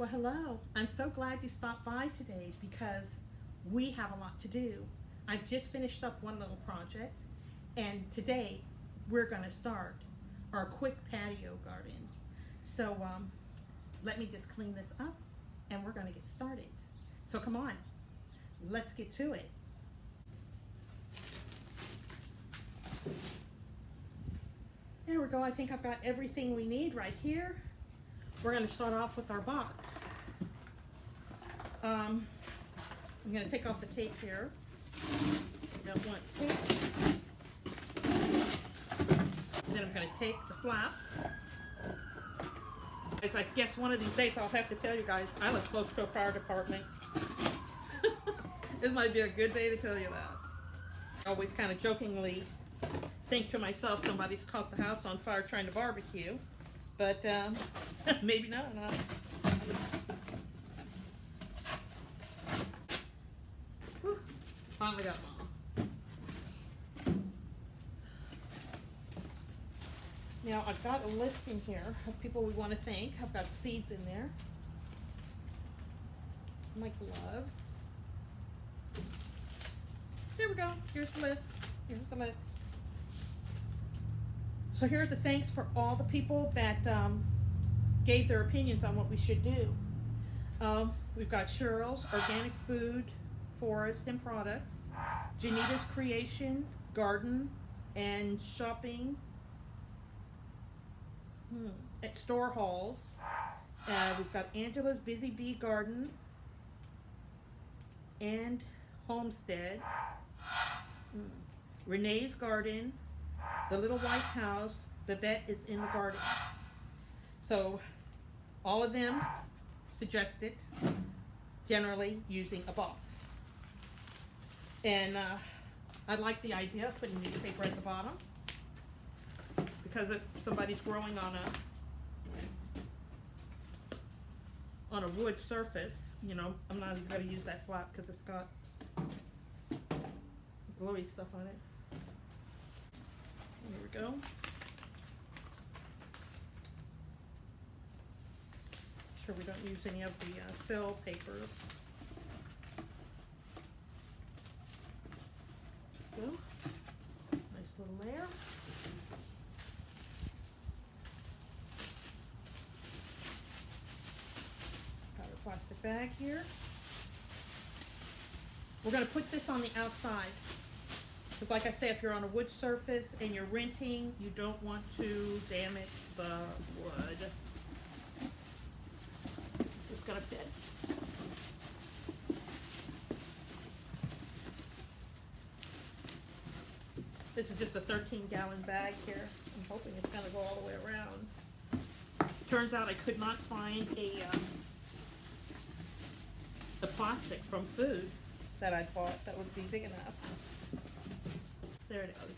Well, hello. I'm so glad you stopped by today because we have a lot to do. I just finished up one little project, and today we're going to start our quick patio garden. So let me just clean this up and we're going to get started. So come on, let's get to it. There we go. I think I've got everything we need right here. We're going to start off with our box. I'm going to take off the tape here. I don't want tape. Then I'm going to take the flaps. As I guess one of these days I'll have to tell you guys, I live close to a fire department. This might be a good day to tell you that. I always kind of jokingly think to myself somebody's caught the house on fire trying to barbecue. But maybe not. Whew. Finally got mom. Now I've got a list in here of people we want to thank. I've got seeds in there. My gloves. There we go. Here's the list. Here's the list. So here's the thanks for all the people that gave their opinions on what we should do. We've got Cheryl's Organic Food, Forest and Products, Janita's Creations, Garden and Shopping at Store Halls. We've got Angela's Busy Bee Garden and Homestead, Renee's Garden, The Little White House, Babette is in the Garden. So all of them suggested generally using a box. And I like the idea of putting newspaper at the bottom, because if somebody's growing on a wood surface, you know, I'm not even going to use that flap because it's got glowy stuff on it. Here we go. Sure we don't use any of the cell papers. Go. Nice little layer. Got a plastic bag here. We're going to put this on the outside. Because like I say, if you're on a wood surface and you're renting, you don't want to damage the wood. It's gonna fit. This is just a 13-gallon bag here. I'm hoping it's gonna go all the way around. Turns out I could not find a plastic from food that I bought that would be big enough. There it is.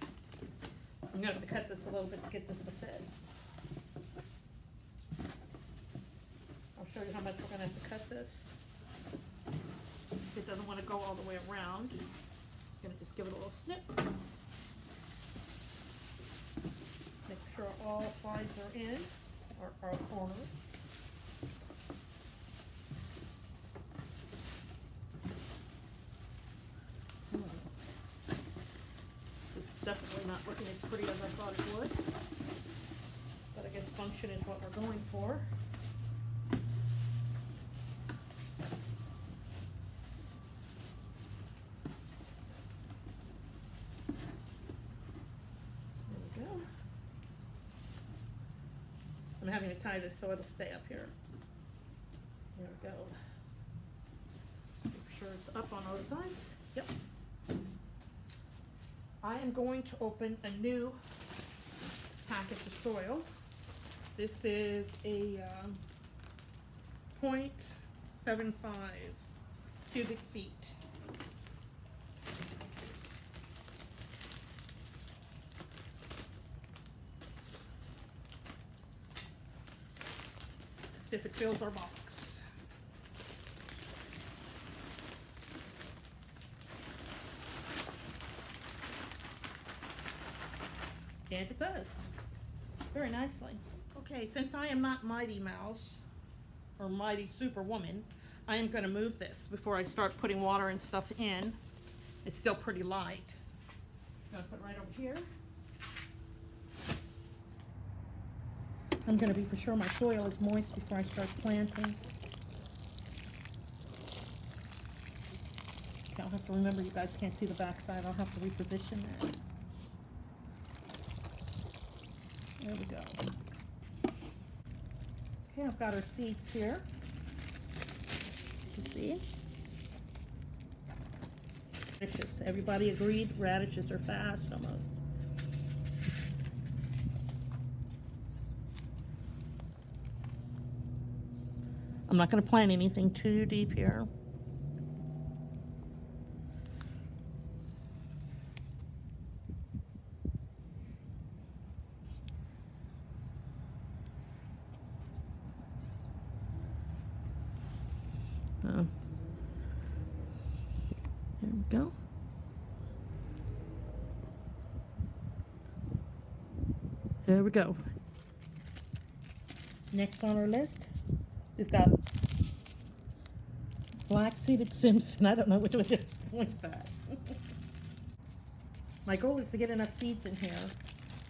I'm going to have to cut this a little bit to get this to fit. I'll show you how much we're going to have to cut this. If it doesn't want to go all the way around, I'm going to just give it a little snip. Make sure all sides are in, or corners. Definitely not looking as pretty as I thought it would, but I guess function is what we're going for. There we go. I'm having to tie this so it'll stay up here. There we go. Make sure it's up on all sides. Yep. I am going to open a new packet of soil. This is a 0.75 cubic feet. See if it fills our box. And it does, very nicely. Okay, since I am not Mighty Mouse, or mighty superwoman, I am going to move this before I start putting water and stuff in. It's still pretty light. I'm going to put it right over here. I'm going to be for sure my soil is moist before I start planting. I'll have to remember you guys can't see the back side. I'll have to reposition that. There we go. Okay, I've got our seeds here. You see? Radishes. Everybody agreed radishes are fast almost. I'm not going to plant anything too deep here. There we go. There we go. Next on our list, we've got black-seeded Simpson. I don't know which one just went that. My goal is to get enough seeds in here,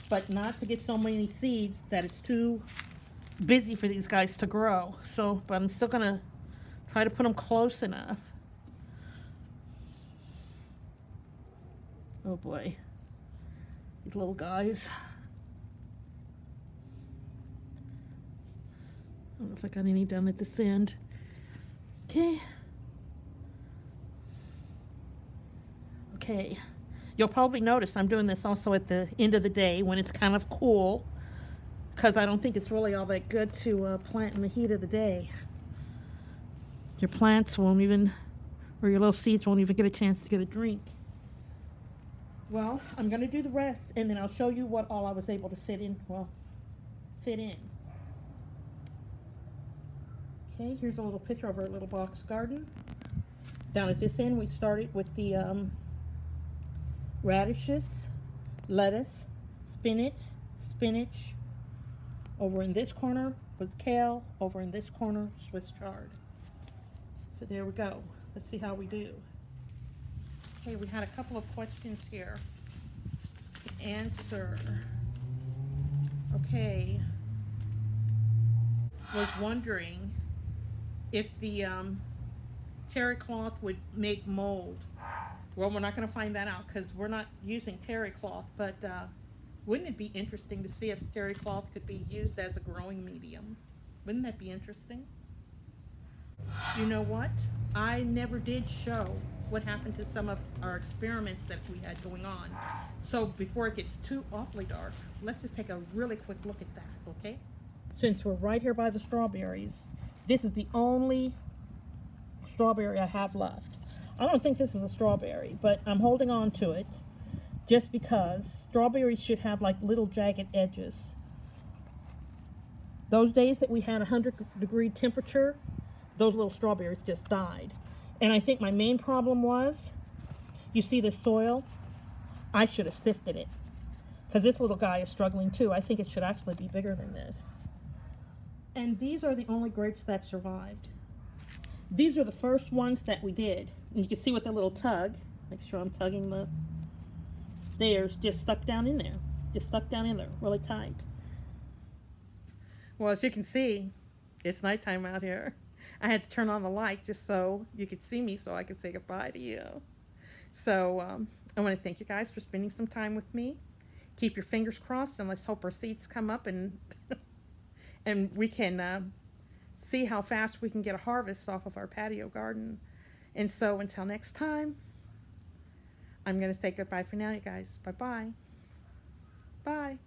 but not to get so many seeds that it's too busy for these guys to grow. So, but I'm still gonna try to put them close enough. Oh boy, these little guys. I don't know if I got any down at this end. Okay. Okay. You'll probably notice I'm doing this also at the end of the day when it's kind of cool, because I don't think it's really all that good to plant in the heat of the day. Your plants won't even, or your little seeds won't even get a chance to get a drink. Well, I'm going to do the rest, and then I'll show you what all I was able to fit in. Okay, here's a little picture of our little box garden. Down at this end, we started with the radishes, lettuce, spinach. Over in this corner was kale. Over in this corner, Swiss chard. So there we go. Let's see how we do. Okay, we had a couple of questions here to answer. Okay, was wondering if the terry cloth would make mold. Well, we're not going to find that out because we're not using terry cloth, but wouldn't it be interesting to see if terry cloth could be used as a growing medium? Wouldn't that be interesting? You know what? I never did show what happened to some of our experiments that we had going on. So before it gets too awfully dark, let's just take a really quick look at that, okay? Since we're right here by the strawberries, this is the only strawberry I have left. I don't think this is a strawberry, but I'm holding on to it just because strawberries should have like little jagged edges. Those days that we had 100-degree temperature, those little strawberries just died. And I think my main problem was, you see the soil? I should have sifted it, because this little guy is struggling too. I think it should actually be bigger than this. And these are the only grapes that survived. These are the first ones that we did. And you can see with the little tug, make sure I'm tugging the, there's just stuck down in there. Just stuck down in there, really tight. Well, as you can see, it's nighttime out here. I had to turn on the light just so you could see me so I could say goodbye to you. So I want to thank you guys for spending some time with me. Keep your fingers crossed and let's hope our seeds come up and and we can see how fast we can get a harvest off of our patio garden. And so until next time, I'm going to say goodbye for now, you guys. Bye-bye. Bye.